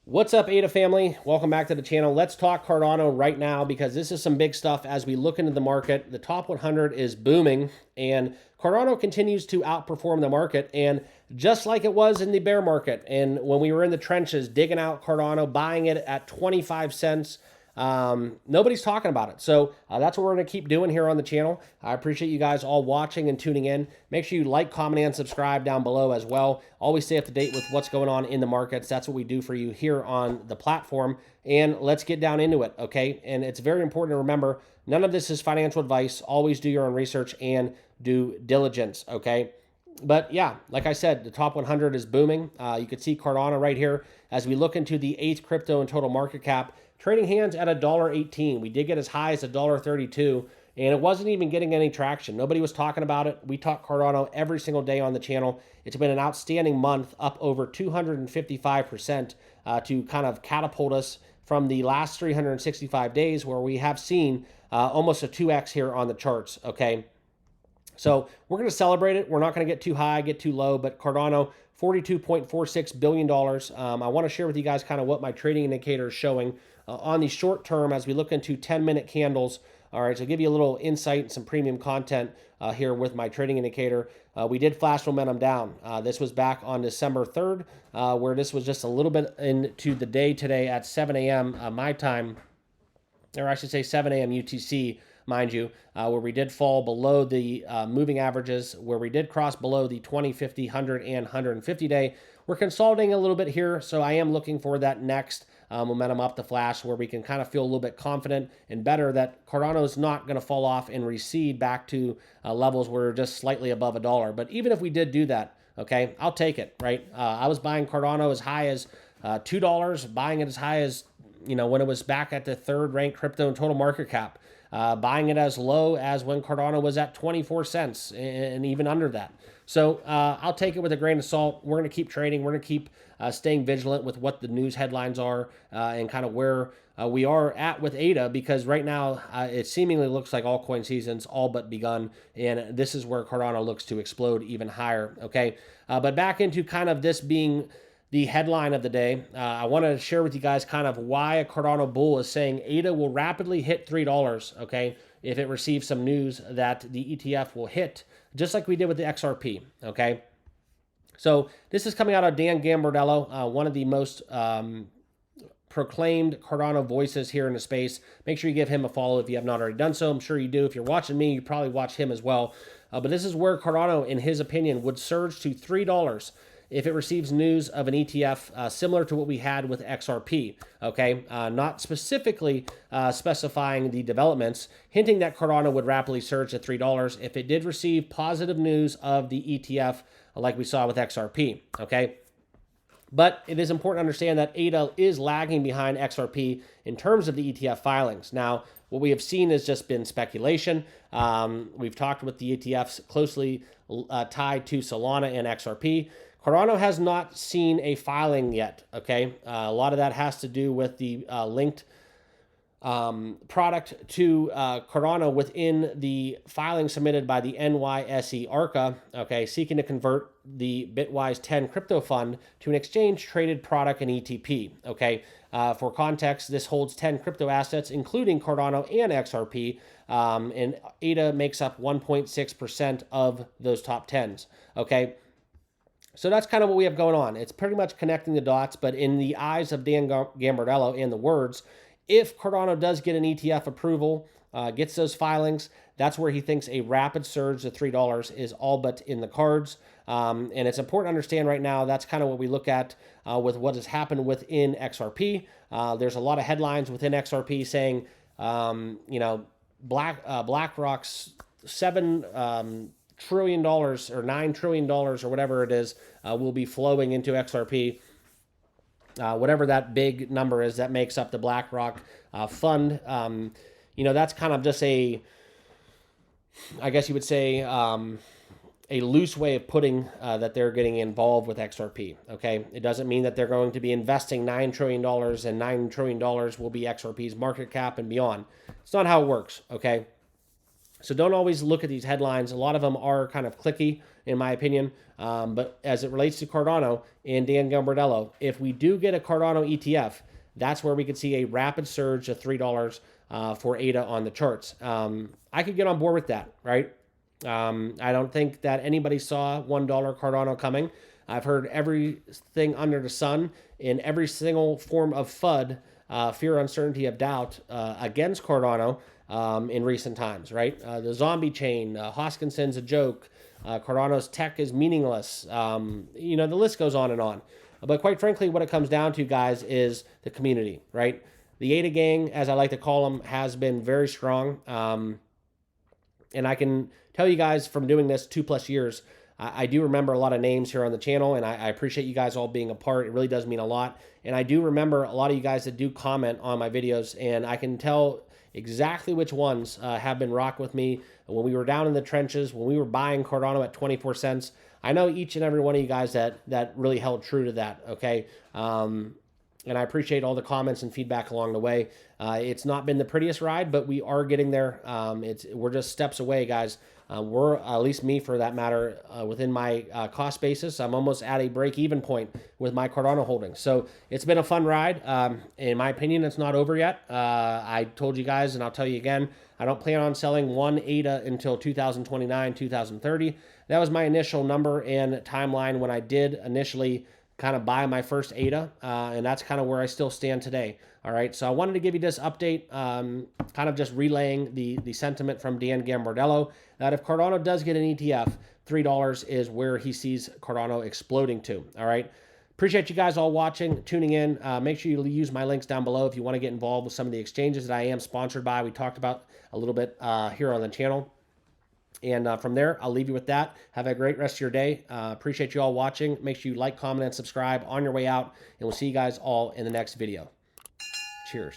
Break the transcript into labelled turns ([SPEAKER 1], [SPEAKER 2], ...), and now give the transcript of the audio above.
[SPEAKER 1] What's up, ADA family? Welcome back to the channel. Let's talk Cardano right now because this is some big stuff as we look into the market. The top 100 is booming and Cardano continues to outperform the market, and just like it was in the bear market and when we were in the trenches digging out Cardano, buying it at 25 cents, nobody's talking about it. So that's what we're going to keep doing here on the channel. I appreciate you guys all watching and tuning in. Make sure you like, comment, and subscribe down below as well. Always stay up to date with what's going on in the markets. That's what we do for you here on the platform. And let's get down into it, okay? And it's very important to remember, none of this is financial advice. Always do your own research and due diligence, okay? But yeah, like I said, the top 100 is booming. You can see Cardano right here as we look into the 8th crypto in total market cap, trading hands at $1.18. We did get as high as $1.32, and it wasn't even getting any traction. Nobody was talking about it. We talk Cardano every single day on the channel. It's been an outstanding month, up over 255% to kind of catapult us from the last 365 days where we have seen almost a 2x here on the charts, okay? So we're going to celebrate it. We're not going to get too high, get too low, but Cardano, $42.46 billion. I want to share with you guys kind of what my trading indicator is showing on the short term as we look into 10-minute candles. All right, so give you a little insight and some premium content here with my trading indicator. We did flash momentum down. This was back on December 3rd, where this was just a little bit into the day today at 7 a.m. My time, or I should say 7 a.m. UTC, mind you, where we did fall below the moving averages, where we did cross below the 20, 50, 100, and 150 day. We're consolidating a little bit here, so I am looking for that next momentum up the flash where we can kind of feel a little bit confident and better that Cardano is not going to fall off and recede back to levels where we're just slightly above $1. But even if we did do that, okay, I'll take it, right? I was buying Cardano as high as $2, buying it as high as, you know, when it was back at the 3rd ranked crypto in total market cap. Buying it as low as when Cardano was at 24 cents and even under that. So I'll take it with a grain of salt. We're going to keep trading. We're going to keep staying vigilant with what the news headlines are and kind of where we are at with ADA, because right now it seemingly looks like altcoin season's all but begun, and this is where Cardano looks to explode even higher, okay? But back into kind of this being the headline of the day, I want to share with you guys kind of why a Cardano bull is saying ADA will rapidly hit $3, okay, if it receives some news that the ETF will hit, just like we did with the XRP, okay? So this is coming out of Dan Gambardello, one of the most proclaimed Cardano voices here in the space. Make sure you give him a follow if you have not already done so. I'm sure you do. If you're watching me, you probably watch him as well. But this is where Cardano, in his opinion, would surge to $3 if it receives news of an ETF similar to what we had with XRP, okay? Not specifically specifying the developments, hinting that Cardano would rapidly surge to $3 if it did receive positive news of the ETF like we saw with XRP, okay? But it is important to understand that ADA is lagging behind XRP in terms of the ETF filings. Now, what we have seen has just been speculation. We've talked with the ETFs closely tied to Solana and XRP. Cardano has not seen a filing yet, okay? A lot of that has to do with the linked product to Cardano within the filing submitted by the NYSE ARCA, okay, seeking to convert the Bitwise 10 crypto fund to an exchange-traded product and ETP, okay? For context, this holds 10 crypto assets, including Cardano and XRP, and ADA makes up 1.6% of those top 10s, okay? So that's kind of what we have going on. It's pretty much connecting the dots, but in the eyes of Dan Gambardello and the words, if Cardano does get an ETF approval, gets those filings, that's where he thinks a rapid surge to $3 is all but in the cards. And it's important to understand right now, that's kind of what we look at with what has happened within XRP. There's a lot of headlines within XRP saying, you know, BlackRock's $7 trillion or $9 trillion or whatever it is will be flowing into XRP. Whatever that big number is that makes up the BlackRock fund. You know, that's kind of just I guess you would say, a loose way of putting that they're getting involved with XRP, okay? It doesn't mean that they're going to be investing $9 trillion and $9 trillion will be XRP's market cap and beyond. It's not how it works, okay? So don't always look at these headlines. A lot of them are kind of clicky in my opinion. But as it relates to Cardano and Dan Gilbertello, if we do get a Cardano ETF, that's where we could see a rapid surge of $3 for ADA on the charts. I could get on board with that, right? I don't think that anybody saw $1 Cardano coming. I've heard everything under the sun in every single form of FUD, fear, uncertainty, of doubt against Cardano in recent times, right? The zombie chain, Hoskinson's a joke, Cardano's tech is meaningless. You know, the list goes on and on. But quite frankly, what it comes down to, guys, is the community, right? The ADA gang, as I like to call them, has been very strong. And I can tell you guys from doing this 2+ years, I do remember a lot of names here on the channel, and I appreciate you guys all being a part. It really does mean a lot. And I do remember a lot of you guys that do comment on my videos, and I can tell exactly which ones have been rocking with me when we were down in the trenches, when we were buying Cardano at 24 cents. I know each and every one of you guys that really held true to that, okay? And I appreciate all the comments and feedback along the way. It's not been the prettiest ride, but we are getting there. We're just steps away, guys. We're, at least me for that matter, within my cost basis. I'm almost at a break-even point with my Cardano holdings. So it's been a fun ride. In my opinion, it's not over yet. I told you guys, and I'll tell you again, I don't plan on selling one ADA until 2029, 2030. That was my initial number and timeline when I did initially kind of buy my first ADA, and that's kind of where I still stand today. All right, so I wanted to give you this update, kind of just relaying the sentiment from Dan Gilbertello that if Cardano does get an ETF, $3 is where he sees Cardano exploding to. All right, appreciate you guys all watching, tuning in. Make sure you use my links down below if you want to get involved with some of the exchanges that I am sponsored by. We talked about a little bit here on the channel. And from there, I'll leave you with that. Have a great rest of your day. Appreciate you all watching. Make sure you like, comment, and subscribe on your way out. And we'll see you guys all in the next video. Cheers.